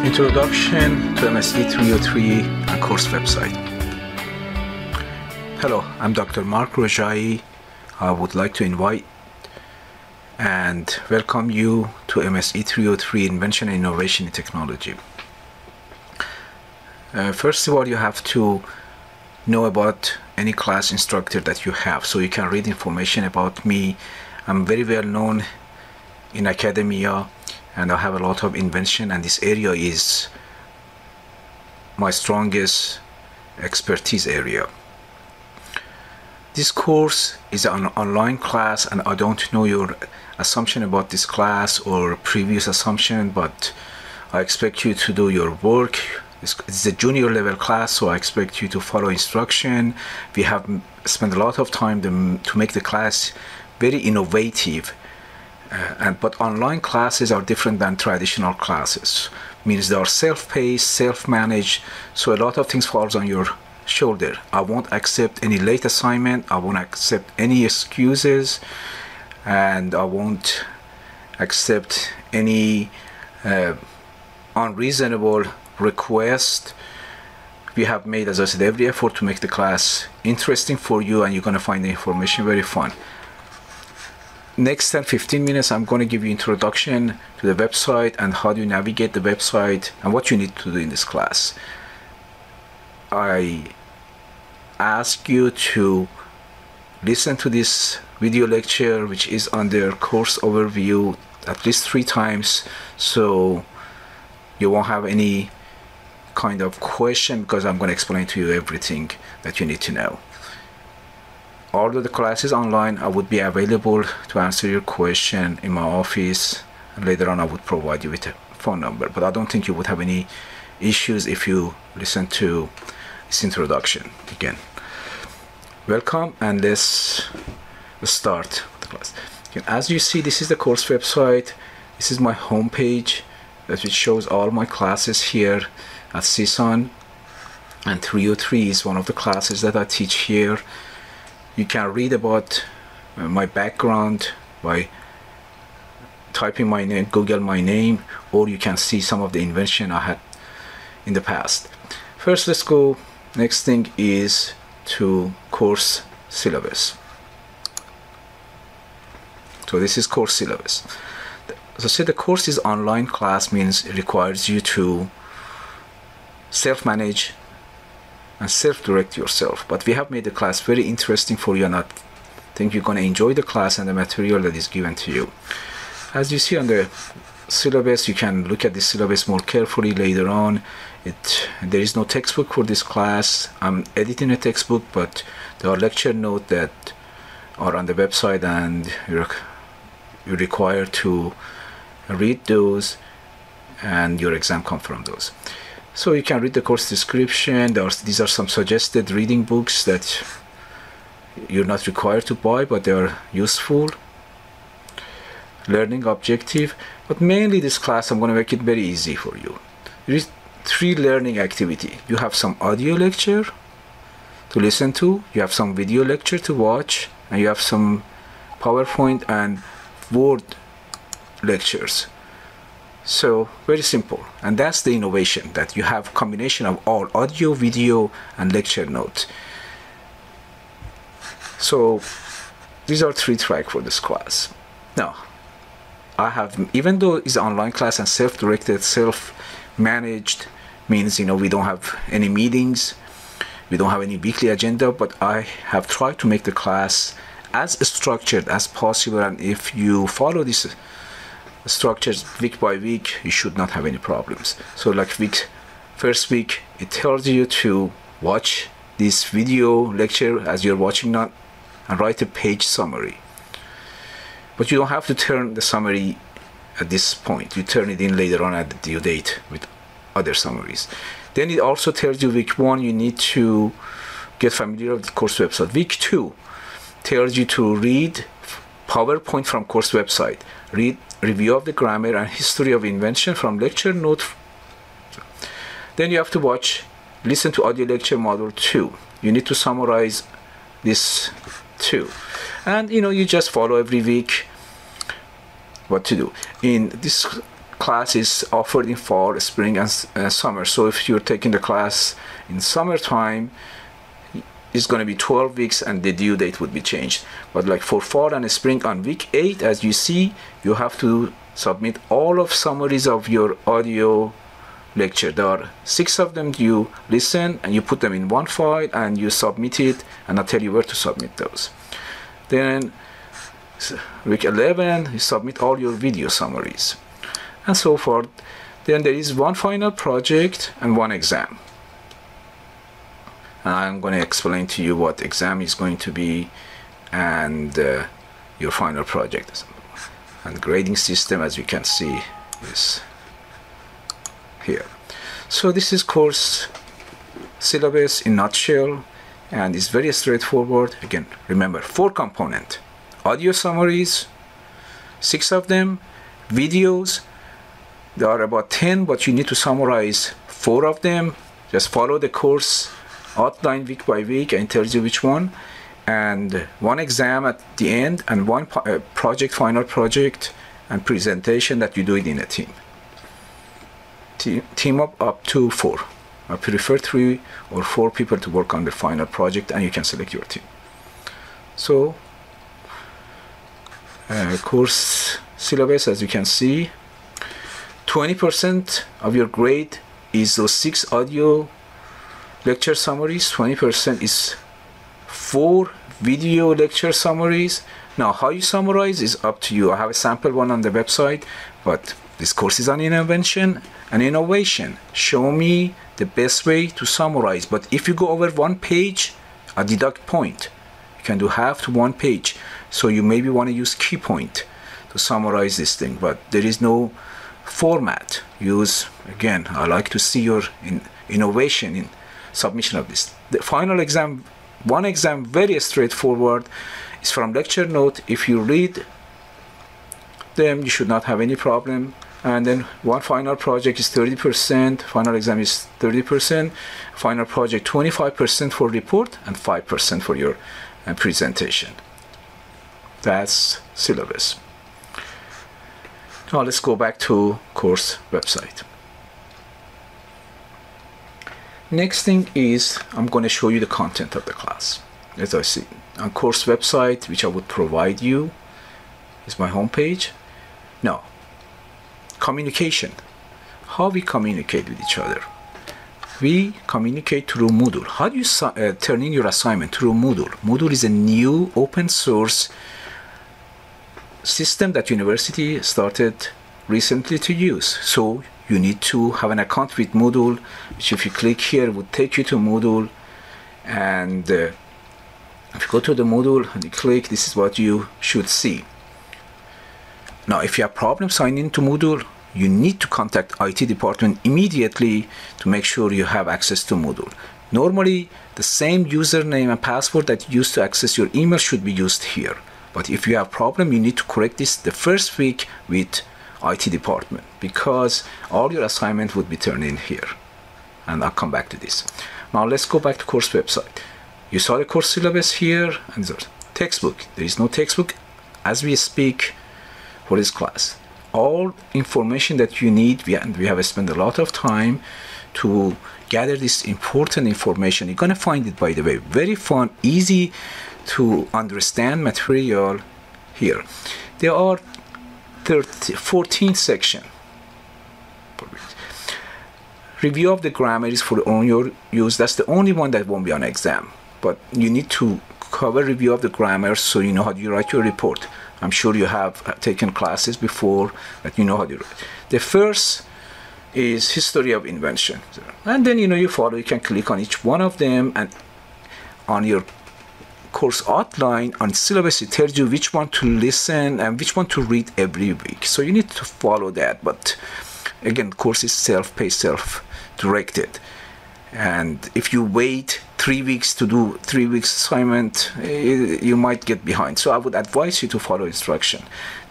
Introduction to MSE 303 and course website. Hello, I'm Dr. Mark Rajai. I would like to invite and welcome you to MSE 303 Invention and Innovation in Technology. First of all, you have to know about any class instructor that you have so you can read information about me. I'm very well known in academia and I have a lot of invention, and this area is my strongest expertise area. This course is an online class, and I don't know your assumption about this class or previous assumption, but I expect you to do your work. It's a junior level class, so I expect you to follow instruction. We have spent a lot of time to make the class very innovative. But online classes are different than traditional classes. Means they are self-paced, self-managed, so a lot of things falls on your shoulder. I won't accept any late assignment, I won't accept any excuses, and I won't accept any unreasonable request. We have made, as I said, every effort to make the class interesting for you, and you're going to find the information very fun. Next 10-15 minutes, I'm going to give you introduction to the website and how do you navigate the website and what you need to do in this class. I ask you to listen to this video lecture, which is under course overview, at least 3 times, so you won't have any kind of question, because I'm going to explain to you everything that you need to know. Although the class is online, I would be available to answer your question in my office, and later on I would provide you with a phone number, but I don't think you would have any issues if you listen to this introduction. Again, welcome, and let's start the class. As you see, this is the course website. This is my home page which shows all my classes here at CSUN, and 303 is one of the classes that I teach here. You can read about my background by typing my name, Google my name, or you can see some of the invention I had in the past. First, let's go. Next thing is to course syllabus. So this is course syllabus. As I said, the course is online class, means it requires you to self-manage and self-direct yourself, but we have made the class very interesting for you, and I think you're going to enjoy the class and the material that is given to you. As you see on the syllabus, you can look at the syllabus more carefully later on. There is no textbook for this class. I'm editing a textbook, but there are lecture notes that are on the website, and you're required to read those, and your exam comes from those. So you can read the course description. These are some suggested reading books that you're not required to buy, but they are useful. Learning objective, but mainly this class I'm going to make it very easy for you. There is 3 learning activity. You have some audio lecture to listen to, you have some video lecture to watch, and you have some PowerPoint and Word lectures. So very simple, and that's the innovation, that you have combination of all audio, video, and lecture notes. So these are 3 tracks for this class. Now, I have, even though it's an online class and self-directed, self-managed, means we don't have any meetings, we don't have any weekly agenda, but I have tried to make the class as structured as possible, and if you follow this structures week by week, you should not have any problems. So like first week, it tells you to watch this video lecture as you're watching it and write a page summary. But you don't have to turn the summary at this point. You turn it in later on at the due date with other summaries. Then it also tells you week 1, you need to get familiar with the course website. Week 2 tells you to read PowerPoint from course website, read review of the grammar and history of invention from lecture note. Then you have to listen to audio lecture module 2. You need to summarize this too, and you just follow every week what to do. In this class is offered in fall, spring, and summer. So if you're taking the class in summertime, it's going to be 12 weeks and the due date would be changed. But like for fall and spring, on week 8, as you see, you have to submit all of summaries of your audio lecture. There are 6 of them. You listen and you put them in one file and you submit it, and I'll tell you where to submit those. Then week 11, you submit all your video summaries and so forth. Then there is one final project and one exam. And I'm going to explain to you what exam is going to be and your final project. And grading system, as you can see, is here. So this is course syllabus in nutshell, and it's very straightforward. Again, remember, 4 component: audio summaries, 6 of them, videos. There are about 10, but you need to summarize 4 of them. Just follow the course outline week by week and tells you which one, and one exam at the end, and one project, final project and presentation that you do it in a team. Team up to 4. I prefer 3 or 4 people to work on the final project, and you can select your team. So course syllabus, as you can see, 20% of your grade is those 6 audio lecture summaries, 20% is 4 video lecture summaries. Now how you summarize is up to you. I have a sample one on the website, but this course is on invention and innovation. Show me the best way to summarize. But if you go over 1 page, I deduct point. You can do half to 1 page. So you maybe want to use key point to summarize this thing, but there is no format. Use, again, I like to see your innovation in submission of this. The final exam, one exam, very straightforward, is from lecture note. If you read them, you should not have any problem. And then one final project is 30%, final exam is 30%, final project 25% for report and 5% for your presentation. That's syllabus. Now let's go back to course website. Next thing is I'm going to show you the content of the class. As I see on course website, which I would provide you, is my home page. Now, communication. How we communicate with each other. We communicate through Moodle. How do you turn in your assignment through Moodle? Moodle is a new open source system that university started recently to use. So you need to have an account with Moodle, which if you click here would take you to Moodle. And if you go to the Moodle and you click, this is what you should see. Now if you have problems signing into Moodle, you need to contact IT department immediately to make sure you have access to Moodle. Normally the same username and password that you used to access your email should be used here. But if you have problem, you need to correct this the first week with IT department, because all your assignment would be turned in here. And I'll come back to this. Now let's go back to course website. You saw the course syllabus here and the textbook. There is no textbook as we speak for this class. All information that you need, we have spent a lot of time to gather this important information. You're going to find it, by the way, very fun, easy to understand material here. There are 14 sections. Review of the grammar is for your use. That's the only one that won't be on exam. But you need to cover review of the grammar so you know how you write your report. I'm sure you have taken classes before that you know how to write. The first is history of invention. And then you follow, you can click on each one of them, and on your course outline on syllabus it tells you which one to listen and which one to read every week. So you need to follow that. But again, course is self-paced, self-directed. And if you wait 3 weeks to do 3 weeks assignment, you might get behind. So I would advise you to follow instruction.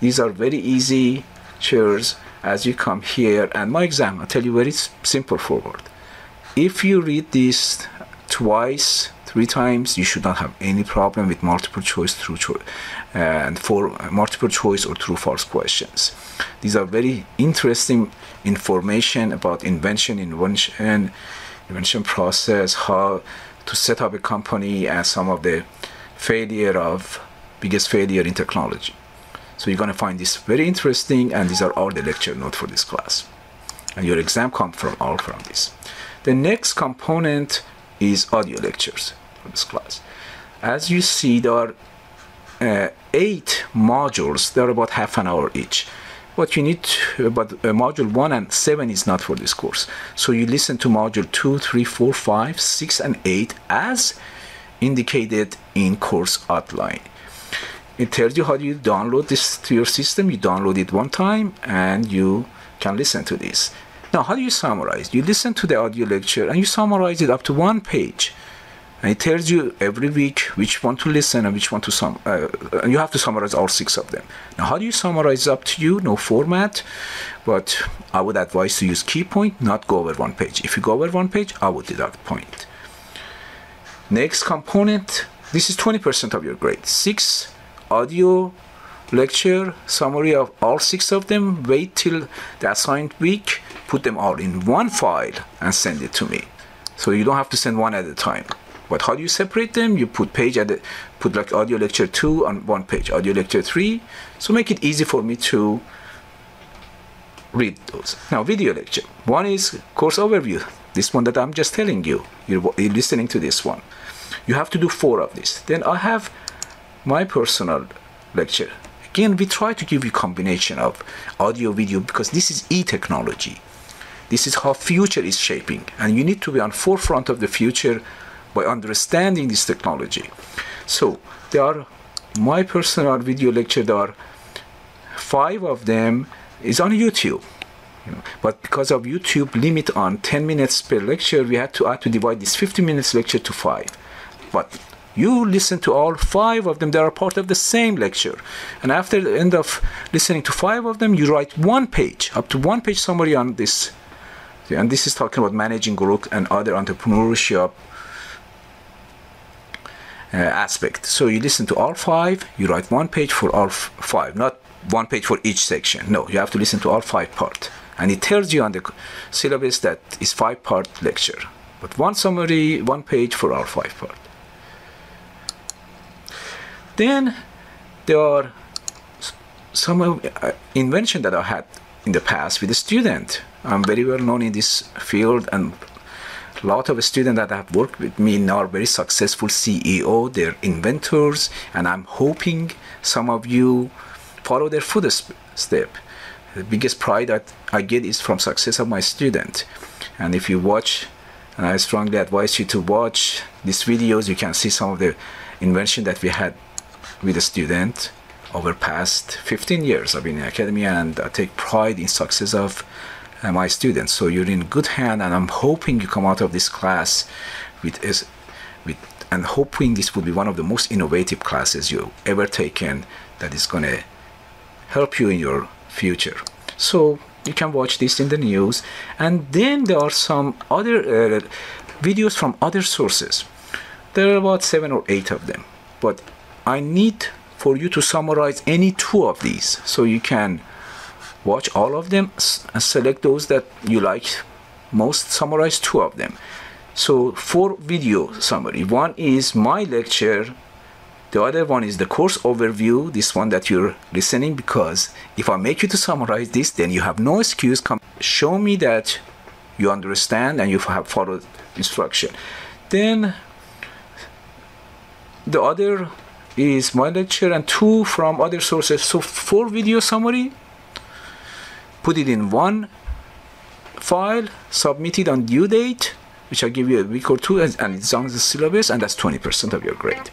These are very easy chairs as you come here. And my exam, I'll tell you very simple forward. If you read this twice, 3 times, you should not have any problem with multiple choice, true choice, and for multiple choice or true false questions. These are very interesting information about invention process, how to set up a company, and some of the biggest failure in technology. So you're going to find this very interesting, and these are all the lecture notes for this class. And your exam comes from this. The next component is audio lectures for this class. As you see, there are 8 modules. They're about half an hour each. But module 1 and 7 is not for this course. So you listen to module 2, 3, 4, 5, 6, and 8 as indicated in course outline. It tells you how you download this to your system. You download it one time and you can listen to this. Now, how do you summarize? You listen to the audio lecture and you summarize it up to 1 page. And it tells you every week which one to listen and which one to and you have to summarize all 6 of them. Now, how do you summarize? Up to you, no format, but I would advise to use key point, not go over 1 page. If you go over 1 page, I would deduct point. Next component, this is 20% of your grade. 6 audio lecture summary of all 6 of them. Wait till the assigned week, put them all in 1 file and send it to me. So you don't have to send one at a time. But how do you separate them? You put like audio lecture 2 on 1 page, audio lecture 3. So make it easy for me to read those. Now, video lecture. 1 is course overview. This one that I'm just telling you. You're listening to this one. You have to do 4 of this. Then I have my personal lecture. Again, we try to give you a combination of audio, video, because this is e-technology. This is how future is shaping. And you need to be on forefront of the future by understanding this technology. So there are my personal video lecture. There are 5 of them is on YouTube. But because of YouTube limit on 10 minutes per lecture, we had to divide this 50 minutes lecture to 5. But you listen to all 5 of them. They are part of the same lecture. And after the end of listening to 5 of them, you write 1 page, up to 1 page summary on this. And this is talking about managing growth and other entrepreneurship aspect. So you listen to all 5, you write 1 page for all 5, not 1 page for each section. No, you have to listen to all 5 parts. And it tells you on the syllabus that is 5-part lecture. But 1 summary, 1 page for all 5 parts. Then there are some invention that I had in the past with a student. I'm very well known in this field, and a lot of students that have worked with me now are very successful CEO, they're inventors, and I'm hoping some of you follow their footstep. The biggest pride that I get is from success of my student. And if you watch, and I strongly advise you to watch these videos, you can see some of the invention that we had with a student over past 15 years. I've been in academia, and I take pride in success of my students. So you're in good hand, and I'm hoping you come out of this class and hoping this will be one of the most innovative classes you've ever taken that is going to help you in your future. So you can watch this in the news. And then there are some other videos from other sources. There are about 7 or 8 of them, but I need for you to summarize any 2 of these. So you can watch all of them and select those that you like most, summarize 2 of them. So 4 video summary. 1 is my lecture. The other one is the course overview, this one that you're listening, because if I make you to summarize this, then you have no excuse. Come show me that you understand and you have followed instruction. Then the other is my lecture and 2 from other sources. So 4 video summary, put it in 1 file, submit it on due date, which I'll give you a week or 2, and it's on the syllabus, and that's 20% of your grade.